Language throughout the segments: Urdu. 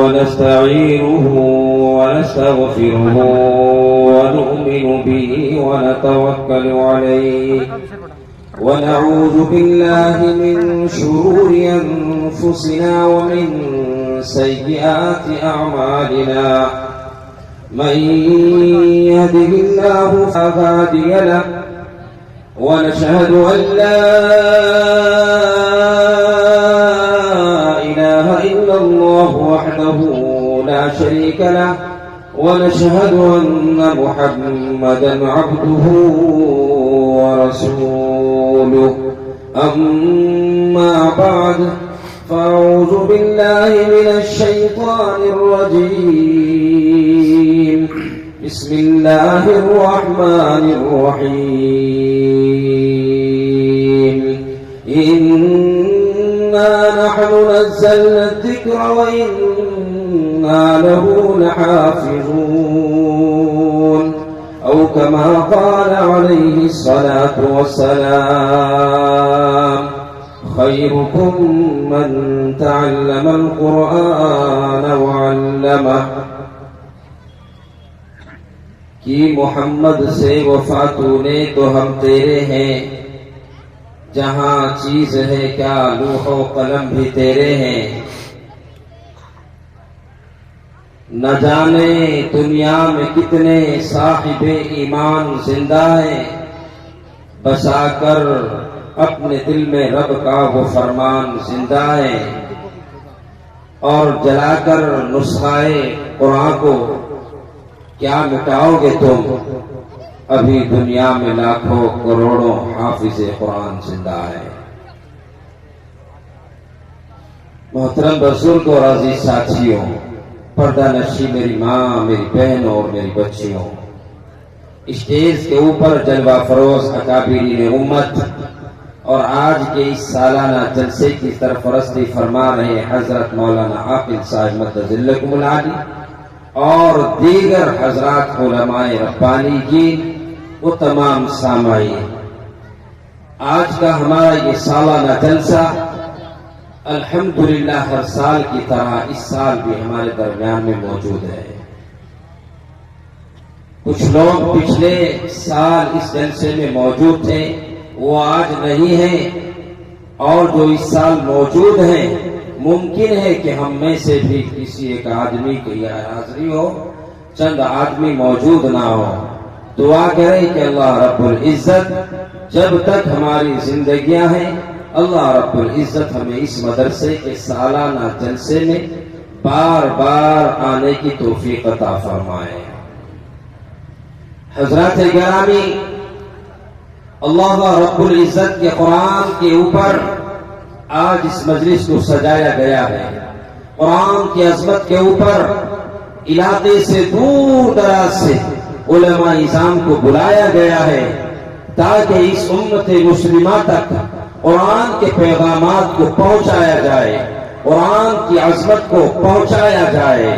ونستعينه ونستغفره ونؤمن به ونتوكل عليه ونعوذ بالله من شرور أنفسنا ومن سيئات أعمالنا من يهده الله فلا هادي له ونشهد أن لا إله إلا الله وحده لا شريك له ونشهد أن محمدا عبده ورسوله أما بعد فأعوذ بالله من الشيطان الرجيم بسم الله الرحمن الرحيم إنا نحن نزلنا الذكر وإنا له لحافظون أو كما قال عليه الصلاة والسلام خيركم من تعلم القرآن وعلمه کہ محمد سے وفا تو نے تو ہم تیرے ہیں، جہاں چیز ہے کیا لوح و قلم بھی تیرے ہیں، نہ جانے دنیا میں کتنے صاحب ایمان زندہ ہیں، بسا کر اپنے دل میں رب کا وہ فرمان زندہ ہے، اور جلا کر نسخہ قرآن کو کیا مٹاؤ گے تم، ابھی دنیا میں لاکھوں کروڑوں حافظ قرآن زندہ ہے۔ محترم بزرگ اور عزیز ساتھیوں، پردہ نشی میری ماں، میری بہن اور میری بچیوں، اسٹیج کے اوپر جلوہ فروز اکابرین امت اور آج کے اس سالانہ جلسے کی سرپرستی فرما رہے حضرت مولانا عاقل صاحب مدذلکم العالی اور دیگر حضرات علماء ربانی جی، وہ تمام سامعین، آج کا ہمارا یہ سالانہ جلسہ الحمدللہ ہر سال کی طرح اس سال بھی ہمارے درمیان میں موجود ہے۔ کچھ لوگ پچھلے سال اس جلسے میں موجود تھے، وہ آج نہیں ہیں، اور جو اس سال موجود ہیں ممکن ہے کہ ہم میں سے بھی کسی ایک آدمی کی حاضری ہو، چند آدمی موجود نہ ہو۔ دعا کریں کہ اللہ رب العزت جب تک ہماری زندگیاں ہیں، اللہ رب العزت ہمیں اس مدرسے کے سالانہ جلسے میں بار بار آنے کی توفیق عطا فرمائے۔ حضرات گرامی، اللہ رب العزت کے قرآن کے اوپر آج اس مجلس کو سجایا گیا ہے۔ قرآن کی عظمت کے اوپر علاقے سے دور دراز سے علماء نظام کو بلایا گیا ہے تاکہ اس امت مسلمہ تک قرآن کے پیغامات کو پہنچایا جائے، قرآن کی عظمت کو پہنچایا جائے۔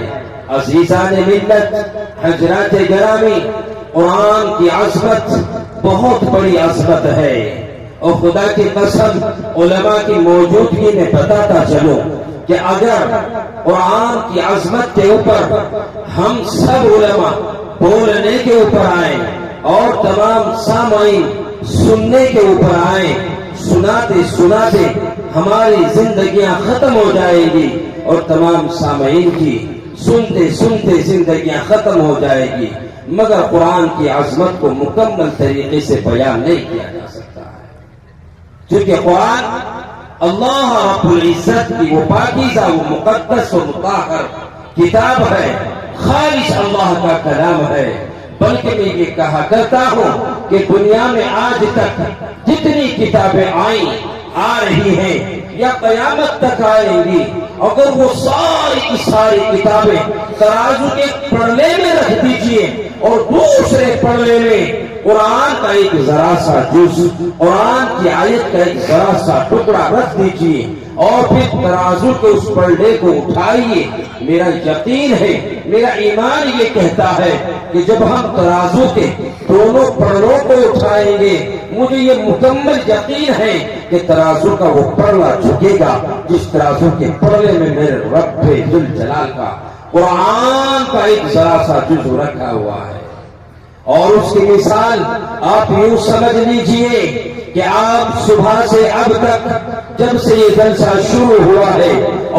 عزیزان ملت، حضرات گرامی، قرآن کی عظمت بہت بڑی عظمت ہے، اور خدا کی قسم علماء کی موجودگی میں بتاتا چلوں کہ اگر قرآن کی عظمت کے اوپر ہم سب علماء بولنے کے اوپر آئیں اور تمام سامعین سننے کے اوپر آئیں، سناتے سناتے ہماری زندگیاں ختم ہو جائیں گی، اور تمام سامعین کی سنتے سنتے زندگیاں ختم ہو جائے گی، مگر قرآن کی عظمت کو مکمل طریقے سے بیان نہیں کیا جا سکتا ہے، کیونکہ قرآن اللہ رب العزت کی وہ پاکیزہ، وہ مقدس و مطہر کتاب ہے، خالص اللہ کا کلام ہے۔ بلکہ میں یہ کہا کرتا ہوں کہ دنیا میں آج تک جتنی کتابیں آئیں، آ رہی ہیں یا قیامت تک آئیں گی، اگر وہ ساری کی ساری کتابیں ترازو کے پڑھنے میں رکھ دیجئے اور دوسرے پڑھنے میں قرآن کا ایک ذرا سا جز، قرآن کی آیت کا ایک ذرا سا ٹکڑا رکھ دیجئے اور پھر ترازو کے اس پلڑے کو اٹھائیے، میرا یقین ہے، میرا ایمان یہ کہتا ہے کہ جب ہم ترازو کے دونوں پلڑوں کو اٹھائیں گے، مجھے یہ مکمل یقین ہے کہ ترازو کا وہ پلڑا جھکے گا جس ترازو کے پلڑے میں میرے رب ذوالجلال کا قرآن کا ایک ذرا سا جزو رکھا ہوا ہے۔ اور اس کی مثال آپ یوں سمجھ لیجئے کہ آپ صبح سے اب تک جب سے یہ جلسہ شروع ہوا ہے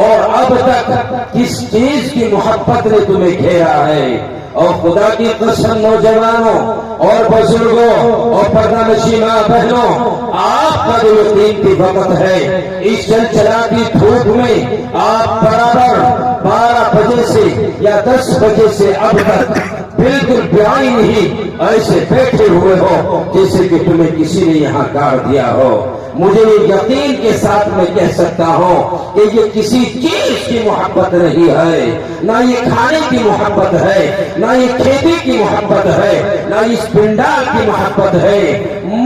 اور اب تک کس چیز کی محبت نے تمہیں گھیرا ہے، اور خدا کی قسم نوجوانوں اور بزرگوں اور پردہ نشین ماں بہنوں، آپ کا جو قیمتی وقت ہے اس چلچلاتی دھوپ میں آپ برابر 12 بجے سے یا 10 بجے سے اب تک بالکل بیائی نہیں ایسے بیٹھے ہوئے ہو جیسے کہ تمہیں کسی نے یہاں گاڑ دیا ہو۔ مجھے یہ یقین کے ساتھ میں کہہ سکتا ہوں کہ یہ کسی چیز کی محبت نہیں ہے، نہ یہ کھانے کی محبت ہے، نہ یہ کھیتی کی محبت ہے، نہ اس پنڈال کی محبت ہے۔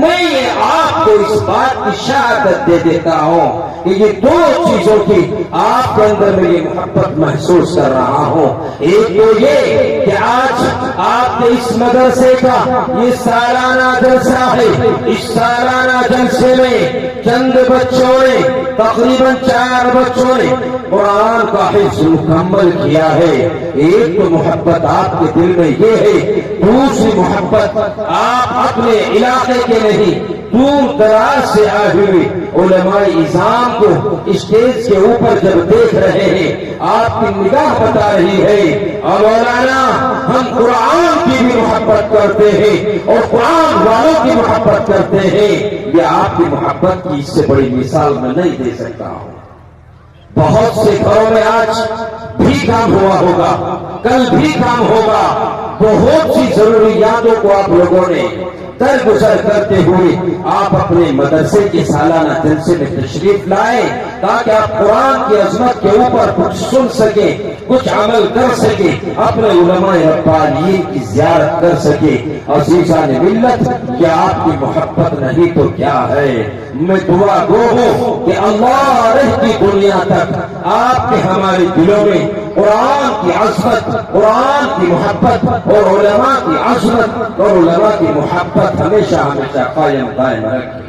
میں آپ کو اس بات کی شہادت دے دیتا ہوں کہ یہ دو چیزوں کی آپ کے اندر میں یہ محبت محسوس کر رہا ہوں۔ ایک تو یہ کہ آج آپ کے اس مدرسے کا یہ سالانہ جلسہ ہے، اس سالانہ جلسے میں چند بچوں نے تقریباً 4 بچوں نے قرآن کا حفظ مکمل کیا ہے۔ ایک تو محبت آپ کے دل میں یہ ہے، دوسری محبت آپ اپنے علاقے کے نہیں دور دراز سے آئے ہوئے علماء اعظام کو اسٹیج کے اوپر جب دیکھ رہے ہیں، آپ کی نگاہ بتا رہی ہے اور مولانا ہم قرآن کی بھی محبت کرتے ہیں اور قرآن والوں کی محبت کرتے ہیں۔ یہ آپ کی محبت کی اس سے بڑی مثال میں نہیں دے سکتا ہوں۔ بہت سے گھروں میں آج بھی کام ہوا ہوگا، کل بھی کام ہوگا، بہت سی ضروریاتوں کو آپ لوگوں نے درگزر کرتے ہوئے آپ اپنے مدرسے کے سالانہ جلسے میں تشریف لائیں تاکہ آپ قرآن کی عظمت کے اوپر کچھ سن سکیں، کچھ عمل کر سکیں، اپنے علماء ربانیین کی زیارت کر سکیں۔ عزیزان ملت، کیا آپ کی محبت نہیں تو کیا ہے؟ میں دعا گو ہوں کہ اللہ رہتی دنیا تک آپ کے ہمارے دلوں میں قرآن کی عظمت، قرآن کی محبت اور علماء کی عظمت اور علماء کی محبت ہمیشہ ہمیشہ قائم دائم رکھے۔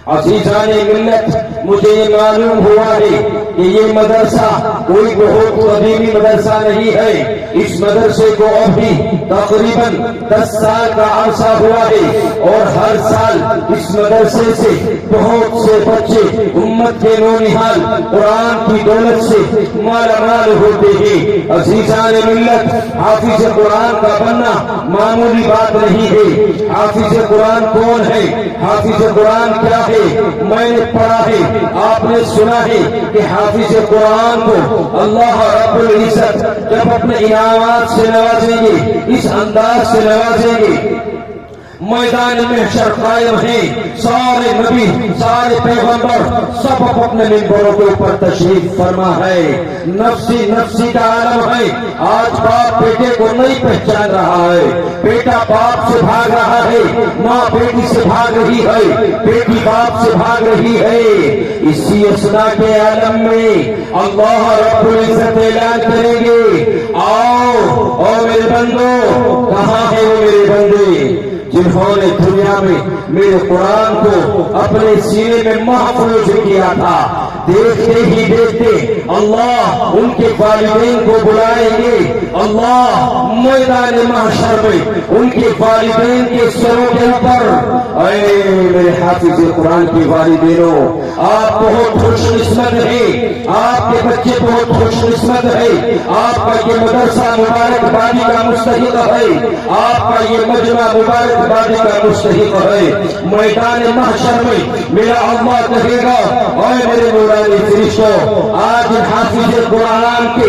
عزیزان ملت، مجھے یہ معلوم ہوا ہے کہ یہ مدرسہ کوئی بہت قدیمی مدرسہ نہیں ہے۔ اس مدرسے کو ابھی تقریباً 10 سال کا عرصہ ہوا ہے اور ہر سال اس مدرسے سے بہت سے بچے امت کے نونہال قرآن کی دولت سے مالا مال ہوتے ہیں۔ عزیزان ملت، حافظ قرآن کا بننا معمولی بات نہیں ہے۔ حافظ قرآن کون ہے؟ حافظ قرآن کیا ہے؟ میں نے پڑھا ہے، آپ نے سنا ہے کہ حافظ قرآن کو اللہ رب العزت جب اپنے انعامات سے نوازیں گے، اس انداز سے نوازیں گے، میدان محشر قائم ہیں، سارے نبی سارے پیغمبر سب اپنے منبروں کے اوپر تشریف فرما ہے۔ نفسی نفسی کا عالم ہے۔ آج باپ بیٹے کو نہیں پہچان رہا ہے، بیٹا باپ سے بھاگ رہا ہے، ماں بیٹی سے بھاگ رہی ہے، بیٹی باپ سے بھاگ رہی ہے۔ اسی اسنا کے عالم میں اللہ رب العزت اعلان کریں گے، آؤ او میرے بندو، کہاں ہے وہ میرے بندے جنہوں نے دنیا میں میرے قرآن کو اپنے سینے میں محفوظ کیا تھا؟ دیکھتے ہی دیکھتے اللہ ان کے والدین کو بلائیں گے، اللہ میدان محشر میں ان کے والدین کے سروں کے اوپر، اے میرے حافظ قرآن کی والدینوں، آپ بہت خوش قسمت ہیں، آپ کے بچے بہت خوش قسمت ہیں، آپ کا یہ مدرسہ مبارک بادی کا مستحق ہے، آپ کا یہ مجمع مبارک بادی کا مستحق ہے۔ میدان محشر میں میرا اللہ کہے گا، اے میرے نورانی فرشتوں، آج حافظ قرآن کے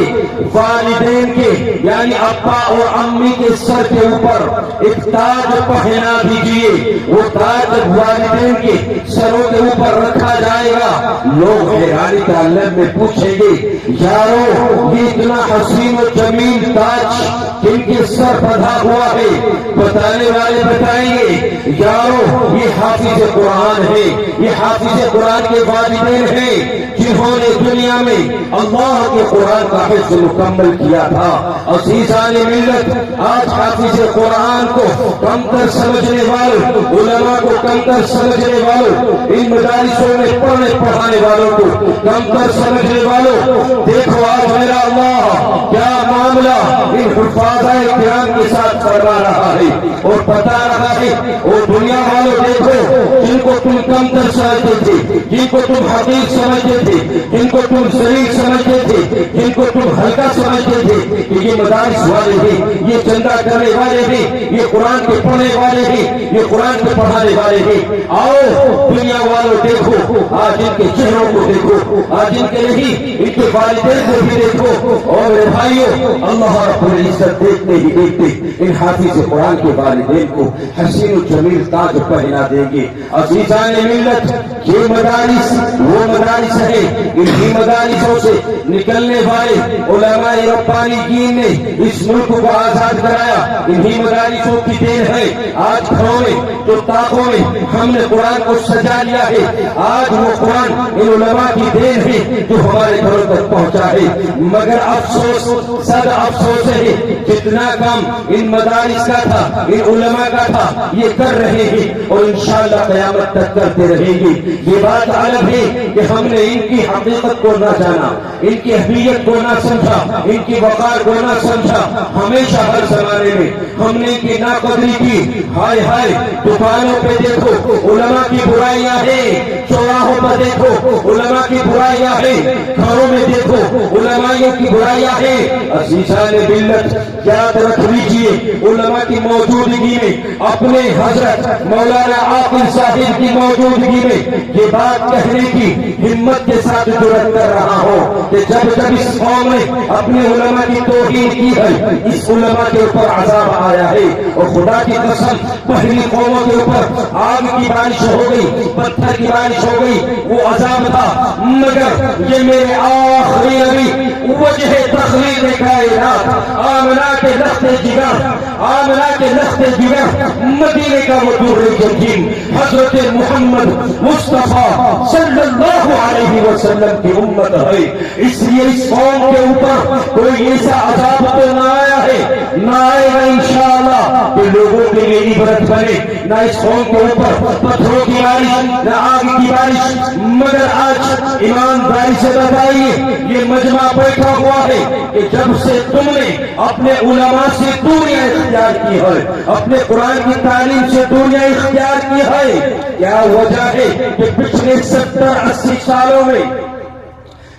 والدین کے یعنی ابا اور امی کے سر کے اوپر ایک تاج پہنا دیجیے۔ وہ تاج والدین کے سروں کے اوپر رکھا جائے گا۔ لوگ حیرانی کے عالم میں پوچھیں گے، یارو یہ اتنا حسین و جمیل تاج جن کے سر بندھا ہوا ہے، بتانے والے بتائیں گے یارو یہ حافظ قرآن ہے، یہ حافظ قرآن کے والدین ہیں جنہوں نے دنیا میں اللہ کے قرآن کا حفظ مکمل کیا تھا۔ عزیزان ملت، آج حافظ قرآن کو کمتر سمجھنے والوں، علماء کو کمتر سمجھنے والوں، ان مدارسوں میں پڑھنے پڑھانے والوں کو کمتر سمجھنے والوں، دیکھو آج میرا اللہ کیا معاملہ ان حفاظۂ کرام کے ساتھ فرما رہا ہے اور بتا رہا ہے۔ اور دنیا والوں دیکھو، جن کو تم کمتر سمجھتے تھے، جن کو تم حقیر سمجھتے تھے، جن کو تم ذلیل سمجھتے تھے، جن کو تم ہلکا سمجھتے تھے کہ یہ مدارس والے ہیں، یہ چندہ کرنے والے ہیں، یہ قرآن کے پڑھنے والے ہیں، یہ قرآن کے پڑھانے والے ہیں، آؤ دنیا والوں دیکھو، آج ان کے چہروں کو دیکھو، آج ان کے نہیں ان کے والدین کو بھی دیکھو۔ اور میرے بھائیوں، اللہ رب العزت دیکھتے ہی دیکھتے ان حافظ قرآن کے والدین کو حسین و جمیل تاج پہنا دیں گے۔ عزیزان ملت، یہ مدارس وہ مدارس ہے، انہی مدارسوں سے نکلنے والے علماء ربانیین نے اس ملک کو آزاد کرایا، انہی مدارسوں کی دین ہے۔ آج گھروں میں جو طاقوں میں ہم نے قرآن کو سجا لیا ہے، آج وہ قرآن ان علماء کی دین ہے جو ہمارے گھروں تک پہنچا ہے۔ مگر افسوس، صد افسوس ہے، جتنا کام ان مدارس کا تھا، ان علماء کا تھا، یہ کر رہے ہیں اور انشاءاللہ قیامت تک کرتے رہیں گے۔ یہ بات الگ ہے کہ ہم نے ان کی حقیقت کو نہ جانا، ان کی اہمیت کو نہ سمجھا، ان کی وقار کو نہ سمجھا۔ ہمیشہ ہر زمانے میں ہم نے ان کی ناقدری کی۔ ہائے ہائے، دکانوں پہ دیکھو علماء کی برائیاں ہیں، چوراہوں پر دیکھو علماء کی برائیاں ہیں، گھروں میں دیکھو علمائیوں کی برائیاں ہیں۔ عزیزان ملت، یاد رکھ لیجئے علماء کی موجودگی میں، اپنے حضرت مولانا عاقل صاحب کی موجودگی میں یہ بات کہنے کی ہمت کے ساتھ جرأت کر رہا ہوں کہ جب جب اس قوم نے اپنے علماء کی توہین کی ہے، اس علماء کے اوپر عذاب آیا ہے۔ اور خدا کی قسم، پہلی قوموں کے اوپر آگ کی بارش ہو گئی، پتھر کی بارش ہو گئی، وہ عذاب تھا، مگر یہ میرے آخری نبی وجہ تخلیق کائنات، آمنہ کے لخت جگر، آمنہ کے لخت جگر، مدینے کا وہ دور یتیم حضرت محمد مصطفیٰ صلی اللہ علیہ وسلم کی امت ہے۔ اس لیے اس قوم کے اوپر کوئی ایسا عذاب تو نہ آیا ہے، نہ آئے گا انشاءاللہ کہ لوگوں کے لیے عبرت بنے، نہ اس قوم کے اوپر پتھروں کی بارش، نہ آگ کی بارش۔ مگر آج ایمانداری سے بتائیے، یہ مجمع بیٹھا ہوا ہے کہ جب سے تم نے اپنے علماء سے دوریاں اختیار کی ہے، اپنے قرآن کی تعلیم سے دوریاں اختیار کی ہے، کیا وجہ ہے کہ پچھلے 70-80 سالوں میں،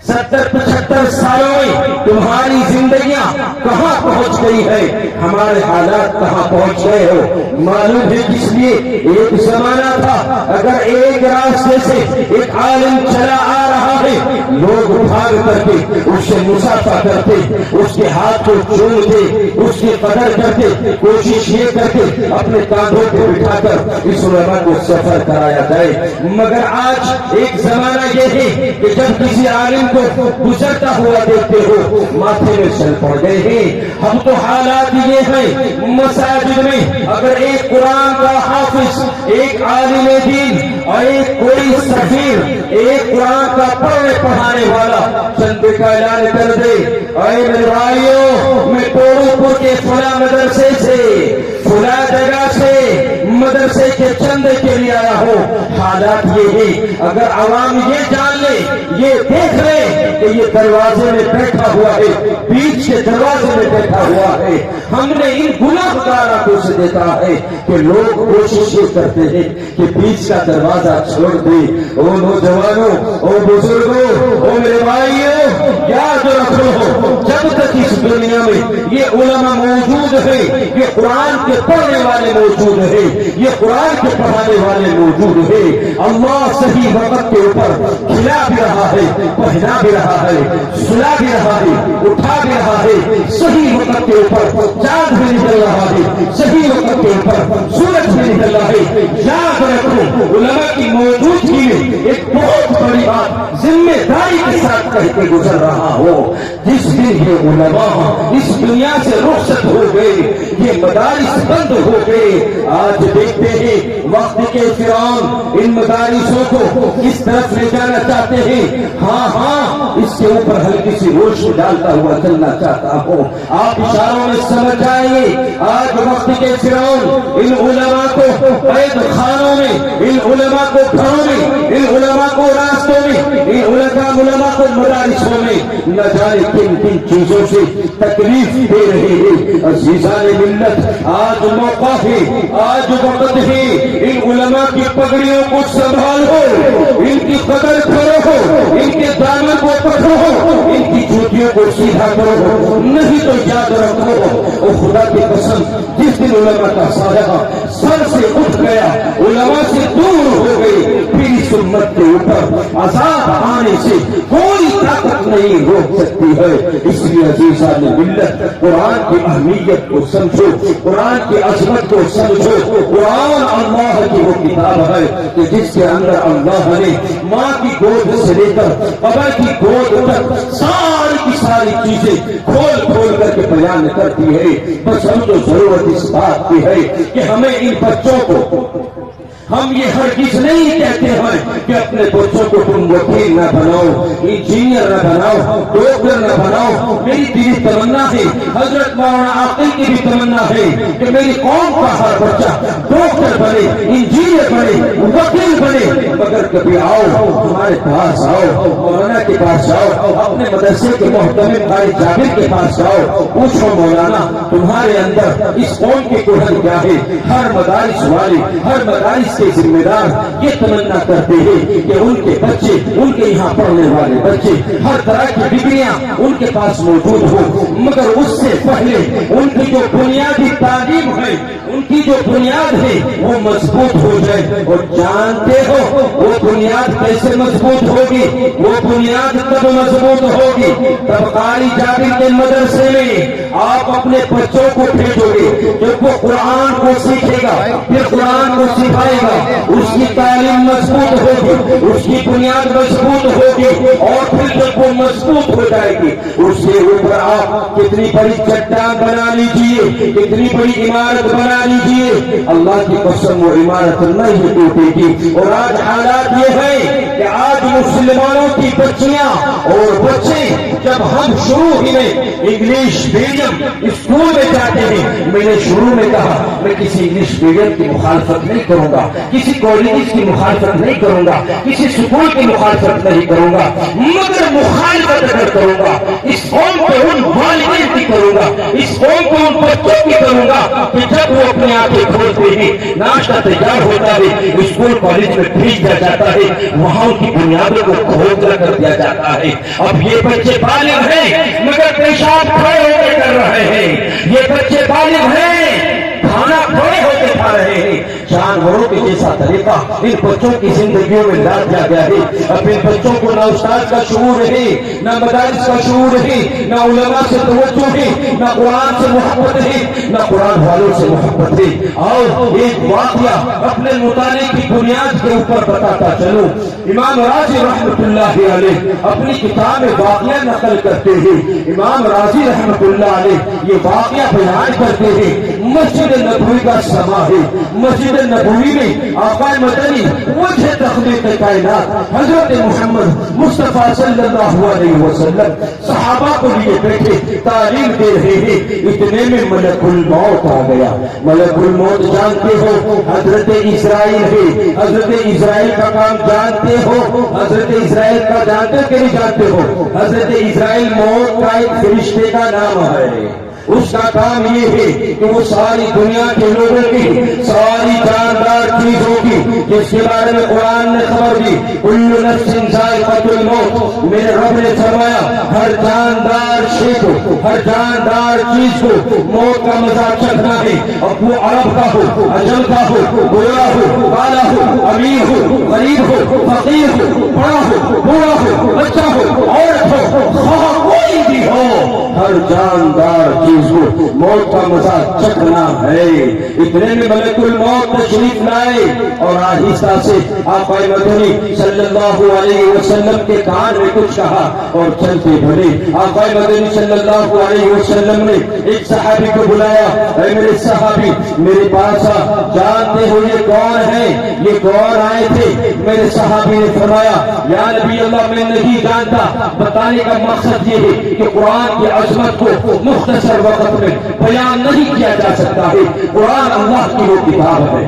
70-75 سالوں میں تمہاری زندگیاں کہاں پہنچ گئی ہے، ہمارے حالات کہاں پہنچ گئے ہو؟ معلوم ہے کس لیے؟ ایک زمانہ تھا، اگر ایک راستے سے ایک عالم چلا آ رہا ہے، لوگ بھاگ کر کے اس سے مصافحہ کرتے، اس کے ہاتھ کو چومتے، اس کی قدر کرتے، کوشش یہ کرتے اپنے کاندھوں پہ بٹھا کر اس علماء کو سفر کرایا جائے۔ مگر آج ایک زمانہ یہ ہے کہ جب کسی عالم کو گزرتا ہوا دیکھتے ہو ماتھے میں چل پڑ گئے ہیں۔ ہم تو حالات یہ ہیں، مساجد میں اگر ایک قرآن کا حافظ، ایک عالم دین اور ایک کوئی سفیر، ایک قرآن کا پڑھنے پڑھانے والا چندے کا اعلان کر دے، اے میرے بھائیوں، میں ٹوڑو پور کے فلاں مدرسے سے، فلاں جگہ سے مدرسے کے چندے کے لیے آیا ہوں، حالات یہ ہے اگر عوام یہ جان لے، یہ دیکھ لے کہ یہ دروازے میں بیٹھا ہوا ہے، بیچ کے دروازے میں بیٹھا ہوا ہے، ہم نے ان گناہ گاروں کو سے دیکھا ہے کہ لوگ کوشش یہ کرتے ہیں کہ بیچ کا دروازہ چھوڑ دے۔ او نوجوانوں، او بزرگوں، او میرے بھائیوں، یاد رکھو جب تک اس دنیا میں یہ علماء موجود ہیں، یہ قرآن کے پڑھنے والے موجود ہیں، یہ قرآن کے پڑھانے والے موجود ہیں، اللہ صحیح وقت کے اوپر کھلا بھی رہا ہے، پہنا بھی رہا ہے، سلا بھی رہا ہے، اٹھا بھی رہا ہے، صحیح وقت کے اوپر چاند بھی نکل رہا ہے، صحیح وقت کے اوپر سورج سورج سے نکل رہا ہے. یاد رکھو علماء کی موجودگی میں ایک بہت بڑی بات ذمہ داری کے ساتھ کہہ کے گزر رہا ہو. جس دن یہ علماء اس دنیا سے رخصت ہو گئے، یہ مدارس بند ہو گئے، آج دیکھتے ہیں وقت کے فرعون ان مدارسوں کو کس طرف لے جانا چاہتے ہیں. ہاں اس کے اوپر ہلکی سی روشنی ڈالتا ہوا چلنا چاہتا ہوں. آپ اشاروں میں سمجھ آئیے، آج وقت کے فرعون ان علماء کو قید خانوں میں، ان علماء کو گھروں میں، ان علماء کو راستوں میں، ان علماء کو مدارسوں میں نہ جانے کن کن چیزوں سے تکلیف دے رہے ہیں. عزیزان ملت، آج موقع ہے، آج وقت ہے، ان علماء کی پگڑیوں کو سنبھالو، ان کی قدر کرو، ان کے دامن کو پکڑو، ان کی جوتیوں کو سیدھا کرو. نہیں تو یاد رکھو او خدا کی قسم، جس دن علماء کا سایہ سر سے اٹھ گیا، علماء سے دور ہو گئے، پھر اس امت کے اوپر عذاب آنے سے کوئی طاقت نہیں روک سکتی ہے. اس لیے عزیزان ملت، قرآن کی اہمیت کو سمجھو، قرآن کی عظمت کو سمجھو. قرآن اللہ کی وہ کتاب ہے کہ جس کے اندر اللہ نے ماں کی گود سے لے کر بابا کی گود تک ساری کی ساری چیزیں کھول کھول کر کے بیان کر دی ہے. بس ہم تو ضرورت اس بات کی ہے کہ ہمیں ان بچوں کو، ہم یہ ہرگز نہیں کہتے ہیں کہ اپنے بچوں کو تم وکیل نہ بناؤ، انجینئر نہ بناؤ، ڈاکٹر نہ بناؤ. میری دلی تمنا ہے، حضرت مولانا عاقل کی بھی تمنا ہے کہ میری قوم کا ہر بچہ ڈاکٹر بنے، انجینئر بنے، وکیل بنے. مگر کبھی آؤ ہمارے پاس، آؤ مولانا کے پاس جاؤ، اپنے مدرسے کے محترم بھائی جابر کے پاس جاؤ، پوچھو مولانا تمہارے اندر اس قوم کی کوہن کیا ہے. ہر مدارس والے، ہر مدارس کے ذمہ دار یہ تمنا کرتے ہیں کہ ان کے بچے، ان کے یہاں پڑھنے والے بچے ہر طرح کی ڈگریاں ان کے پاس موجود ہو. مگر اس سے پہلے ان کی جو بنیادی تعلیم ہے، ان کی جو بنیاد ہے وہ مضبوط ہو جائے. اور جانتے ہو وہ بنیاد کیسے مضبوط ہوگی؟ وہ بنیاد تب مضبوط ہوگی تب قاری جابر کے مدرسے میں آپ اپنے بچوں کو بھیجو گے. جب وہ قرآن کو سیکھے گا، پھر قرآن کو سکھائے گا، اس کی تعلیم مضبوط ہوگی، اس کی بنیاد مضبوط ہوگی. اور پھر جب وہ مضبوط ہو جائے گی، اس کے اوپر آپ کتنی بڑی چٹان بنا لیجیے، کتنی بڑی عمارت بنا لیجیے، اللہ کی قسم وہ عمارت نہیں ٹوٹے گی. اور آج حالات یہ ہے کہ آج مسلمانوں کی بچیاں اور بچے، جب ہم شروع ہی میں انگلش میڈیم اسکول میں جاتے ہیں، میں نے شروع میں کہا میں کسی انگلش میڈیم کی مخالفت نہیں کروں گا، کسی کالج کی مخالفت نہیں کروں گا، کسی اسکول کی مخالفت نہیں کروں گا، مگر مخالفت اگر کروں گا اس قوم پہ ان والدین کی کروں گا، اس قوم کو ان بچوں کی کروں گا کہ جب وہ اپنے آنکھیں کھولتے ہیں، ناشتہ تیار ہوتا ہے، اسکول کالج میں بھیج دیا جاتا ہے، وہاں ان کی بنیادوں کو کھوکھلا کر دیا جاتا ہے. اب یہ بچے بالغ ہیں مگر پیشاب کھڑے ہو کے کر رہے ہیں، یہ بچے بالغ ہیں کھانا کھڑے ہو کے کھا رہے ہیں. جانوروں کے جیسا طریقہ ان بچوں کی زندگیوں میں لا دیا گیا ہے. اب ان بچوں کو نہ استاد کا شعور ہے، نہ مدارس کا شعور ہے، نہ علماء سے توجہ ہے، نہ قرآن سے محبت ہے، نہ قرآن والوں سے محبت ہے. اور ایک واقعہ اپنے مطالعے کی بنیاد کے اوپر بتاتا چلوں. امام راضی رحمت اللہ علیہ اپنی کتاب میں واقعہ نقل کرتے ہیں. امام راضی رحمت اللہ علیہ یہ واقعہ بیان کرتے ہیں. مسجد نبوی کا سما ہے، مسجد نبوی میں آقا مدنی وجہ تخلیق کائنات حضرت محمد مصطفیٰ صلی اللہ علیہ وسلم صحابہ کو لیے بیٹھے تعلیم دے رہے ہیں. اتنے میں ملک الموت آ گیا. ملک الموت جانتے ہو حضرت اسرائیل ہے، حضرت اسرائیل کا کام جانتے ہو، حضرت اسرائیل کا جانتے کہ نہیں جانتے ہو؟ حضرت اسرائیل موت کا ایک فرشتے کا نام ہے. اس کا کام یہ ہے کہ وہ ساری دنیا کے لوگوں کی ساری جاندار چیزوں کی جس کے بارے میں قرآن نے خبر دی، کل نفس ذائقۃ الموت، میرے رب نے فرمایا ہر جاندار شے کو، ہر جاندار چیز کو موت کا مزہ چکھنا ہے. اب وہ عرب کا ہو، عجم کا ہو، گورا ہو، کالا ہو، امیر ہو، غریب ہو، فقیر ہو، بڑا ہو، بوڑھا ہو، بچہ ہو، عورت ہو، کوئی بھی ہو، ہر جاندار چیز کو موت کا مزہ چکھنا ہے۔ اتنے میں ملک الموت تشریف لائے اور آہستہ سے آقا مدنی صلی اللہ علیہ وسلم کے کان میں کچھ کہا اور چلتے بڑھے۔ آقا مدنی صلی اللہ علیہ وسلم نے ایک صحابی کو بلایا، اے میرے صحابی میرے پاس آ، جانتے ہو یہ کون ہے؟ یہ کون آئے تھے؟ میرے صحابی نے فرمایا یا نبی اللہ میں نہیں جانتا۔ بتانے کا مقصد یہ ہے کہ قرآن کی عظمت کو مختصر وقت میں بیان نہیں کیا جا سکتا ہے۔ قرآن اللہ کی وہ کتاب ہے۔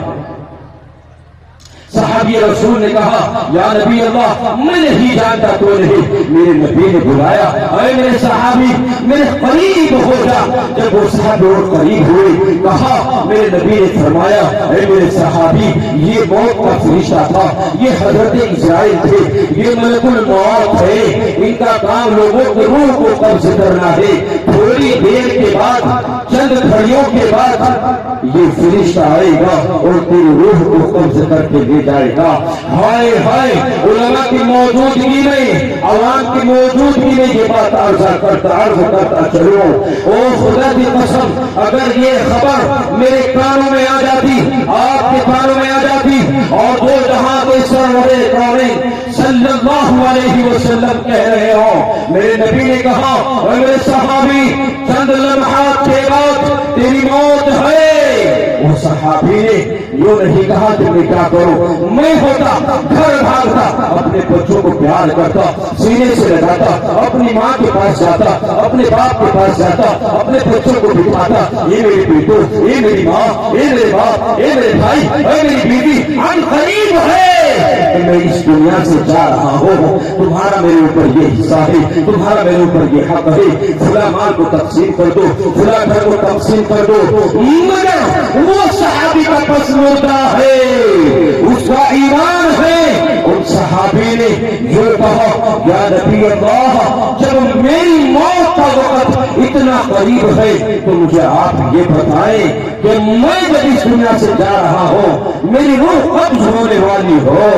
صحابی رسول نے کہا یا نبی اللہ میں نہیں جانتا تو نہیں۔ میرے نبی نے بلایا، اے میرے صحابی میرے قریب ہو جا۔ جب وہ صحابی اور قریب ہوئے کہا، میرے نبی نے فرمایا اے میرے صحابی یہ موت کا فرشتہ تھا، یہ حضرت اسرائیل تھے، یہ ملک الموت ہے، ان کا کام لوگوں کی روح کو قبض کرنا ہے۔ تھوڑی دیر کے بعد، چند گھڑیوں کے بعد یہ فرشتہ آئے گا اور تیری روح کو قبض کر کے لے جائے گا۔ ہائے ہائے، علماء کی موجودگی میں، عوام کی موجودگی میں یہ بات عرض کرتا چلو، او خدا کی قسم اگر یہ خبر میرے کانوں میں آ جاتی، آپ کے کانوں میں آ جاتی اور دو جہاں کے سرور کونین صلی اللہ علیہ وسلم کہہ رہے ہو، میرے نبی نے کہا اے میرے صحابی چند لمحات کے بعد تیری موت ہے۔ وہ صحابی نے یوں نہیں کہا کہ میں کیا کروں، میں ہوتا گھر بھاگتا، اپنے بچوں کو پیار کرتا، سینے سے لگاتا، اپنی ماں کے پاس جاتا، اپنے باپ کے پاس جاتا، اپنے بچوں کو بٹھاتا، یہ میری بیٹو، یہ میری ماں، یہ میرے باپ، یہ میرے بھائی، یہ میری بیوی عن قریب ہے، میں اس دنیا سے جا رہا ہوں، تمہارا میرے اوپر یہ حصہ ہے، تمہارا میرے اوپر یہ حق ہے، فلاں مال کو تقسیم کر دو، فلاں گھر کو تقسیم کر دو۔ مگر وہ صحابی کا پسندیدہ ہے، اس کا ایمان ہے۔ ان صحابی نے جو کہا یا نبی اللہ جب میری موت کا وقت اتنا قریب ہے تو مجھے آپ یہ بتائیں کہ میں جب اس دنیا سے جا رہا ہوں، میری روح قبض ہونے والی ہو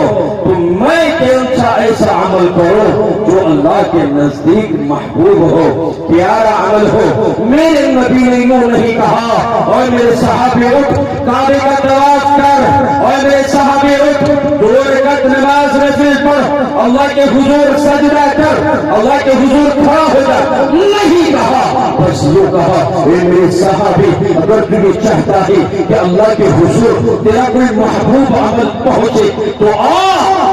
تو میں کون سا ایسا عمل کروں جو اللہ کے نزدیک محبوب ہو، پیارا عمل ہو۔ میرے نبی نے یوں نہیں کہا اور میرے صحابی اٹھ کعبے کا طواف کر، اور میرے صحابی اٹھ 2 رکعت نماز نفل پڑھ، اللہ کے حضور سجدہ کر، اللہ کے حضور کھڑا ہو جا، نہیں کہا، بس یہ کہا اے میرے صحابی اگر تجھے چاہتا ہے کہ اللہ کے حضور تیرا کوئی محبوب عمل پہنچے تو آ،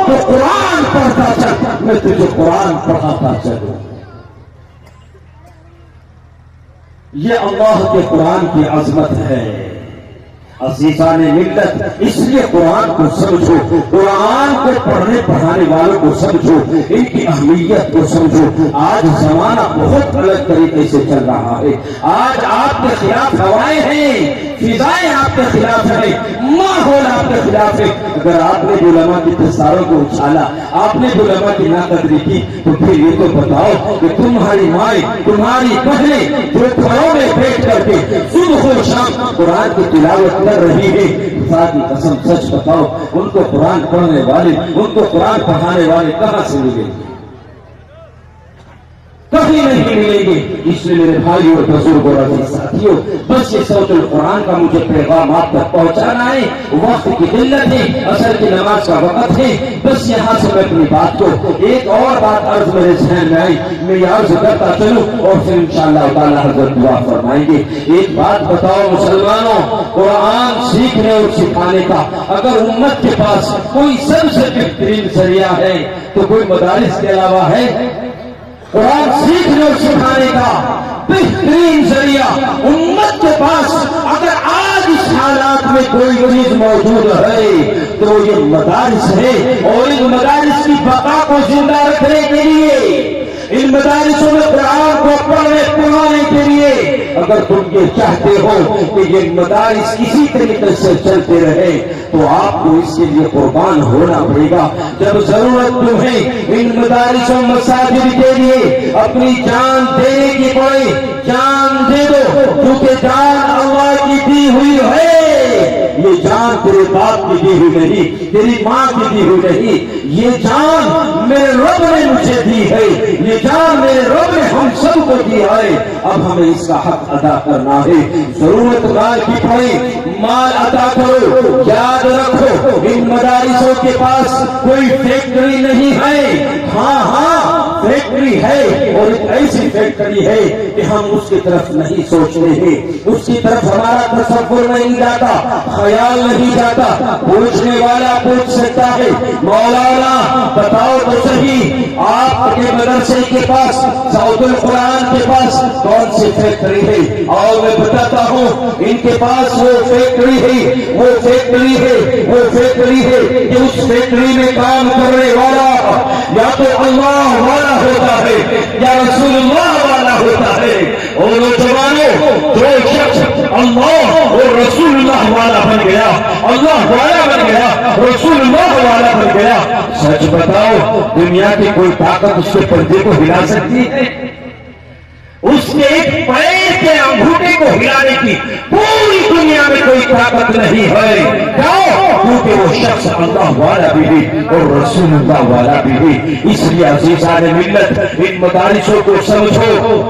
تو قرآن پڑھتا چل، میں تجھے قرآن پڑھاتا چلوں۔ یہ اللہ کے قرآن کی عظمت ہے۔ عزیزان ملت، اس لیے قرآن کو سمجھو، قرآن کو پڑھنے پڑھانے والوں کو سمجھو، ان کی اہمیت کو سمجھو۔ آج زمانہ بہت الگ طریقے سے چل رہا ہے، آج آپ کے خلاف ہوائیں ہیں، فضائیں آپ کے خلاف ہیں، ماحول آپ کے خلاف ہے۔ اگر آپ نے علماء کی دستاروں کو اچھالا، آپ نے علماء کی ناقدری کی تو پھر یہ تو بتاؤ کہ تمہاری مائیں، تمہاری بہنیں جو گھروں میں بیٹھ کر کے صبح و شام قرآن کی تلاوت کر رہی ہے، خدا کی قسم سچ بتاؤ ان کو قرآن پڑھنے والے، ان کو قرآن پڑھانے والے کہاں سے ملیں گے؟ کبھی نہیں ملیں گے۔ اس لیے میرے بھائی اور بزرگوں اور ساتھیوں، بس یہ سوچ القرآن کا مجھے پیغام آپ تک پہنچانا ہے۔ وقت کی قلت ہے، عصر کی نماز کا وقت ہے، بس یہاں سے میں اپنی بات کو ایک اور بات عرض میرے ذہن میں آئی، میں یہ عرض کرتا چلوں اور پھر انشاءاللہ تعالیٰ حضرت دعا فرمائیں گے۔ ایک بات بتاؤ مسلمانوں، قرآن سیکھنے اور سکھانے کا اگر امت کے پاس کوئی سب سے بہترین ذریعہ ہے تو کوئی مدارس کے علاوہ ہے؟ قرآن سیکھنے اور سکھانے کا بہترین ذریعہ امت کے پاس اگر آج اس حالات میں کوئی چیز موجود ہے تو یہ مدارس ہے، اور ان مدارس کی بقا کو زندہ رکھنے کے لیے، ان مدارسوں میں قرآن کو پڑھنے پڑھانے کے لیے اگر تم یہ چاہتے ہو کہ یہ مدارس اسی طریقے سے چلتے رہے تو آپ کو اس کے لیے قربان ہونا پڑے گا۔ جب ضرورت تمہیں ان مدارس و مساجد کے لیے اپنی جان دینے کی پڑے، جان دے دو، کیونکہ جان اللہ کی دی ہوئی ہے، یہ جان تیرے باپ کی دی ہوئی نہیں، تیری ماں کی دی ہوئی نہیں، یہ جان میرے رب نے مجھے دی ہے، یہ جان میرے رب نے ہم سب کو دی ہے، اب ہمیں اس کا حق ادا کرنا ہے۔ ضرورت مال کی پڑے مال ادا کرو۔ یاد رکھو ان مدارسوں کے پاس کوئی فیکٹری نہیں ہے، ہاں فیکٹری ہے، اور ایک ایسی فیکٹری ہے کہ ہم اس کی طرف نہیں سوچتے ہیں، اس کی طرف ہمارا تصور نہیں جاتا، خیال نہیں جاتا۔ پوچھنے والا پوچھ سکتا ہے مولانا بتاؤ تو صحیح آپ کے مدرسے کے پاس سعود القرآن کے پاس کون سی فیکٹری ہے؟ اور میں بتاتا ہوں ان کے پاس وہ فیکٹری ہے، وہ فیکٹری ہے، وہ فیکٹری ہے کہ اس فیکٹری میں کام کرنے والا یا تو اللہ والا ہوتا ہے یا رسول اللہ والا ہوتا ہے۔ اور نوجوانوں جو شخص اللہ اور رسول اللہ والا بن گیا، اللہ والا بن گیا، رسول اللہ والا بن گیا، سچ بتاؤ دنیا کی کوئی طاقت اس کے پردے کو ہلا سکتی ہے؟ اس کے ایک پیر کے انگوٹھے کو ہلانے کی پوری دنیا میں کوئی طاقت نہیں ہے۔ کیوں؟ کیونکہ وہ شخص اللہ والا بھی ہے اور رسول اللہ والا بھی ہے۔ اس لیے عزیزان ملت ان مدارسوں کو سمجھو،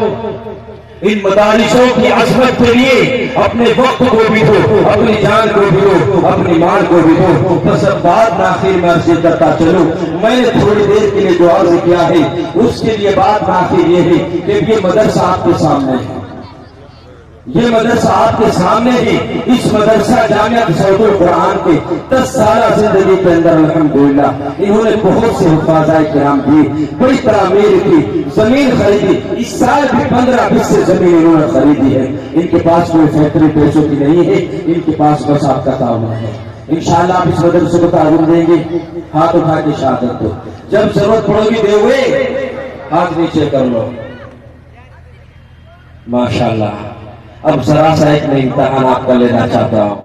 ان مدارسوں کی عظمت کے لیے اپنے وقت کو بھی دو، اپنی جان کو بھی دو، اپنی مال کو بھی دو۔ بس اب بات آخر میں عرض کرتا چلو، میں نے تھوڑی دیر کے لیے جو عرض کیا ہے اس کے لیے بات آخر یہ ہے کہ یہ مدرسہ آپ کے سامنے ہے، یہ مدرسہ آپ کے سامنے ہے۔ اس مدرسہ جامعہ سعود القرآن کے 10 سالہ زندگی کے اندر الحمدللہ انہوں نے بہت سے حفاظائے کرام دی، بڑی تعمیر کی، زمین خریدی، اس سال بھی 15-20 سے زمین انہوں نے خریدی ہے۔ ان کے پاس کوئی فیکٹری پیسوں کی نہیں ہے، ان کے پاس بس آپ کا تعاون ہے۔ انشاءاللہ آپ اس مدرسے کو تعاون دیں گے، ہاتھ اٹھا کے شہادت دو، جب ضرورت پڑے گی دے ہوئے ہاتھ نیچے کر لو۔ ماشاءاللہ اب ذرا سا ایک میں امتحان آپ کا لینا چاہتا ہوں۔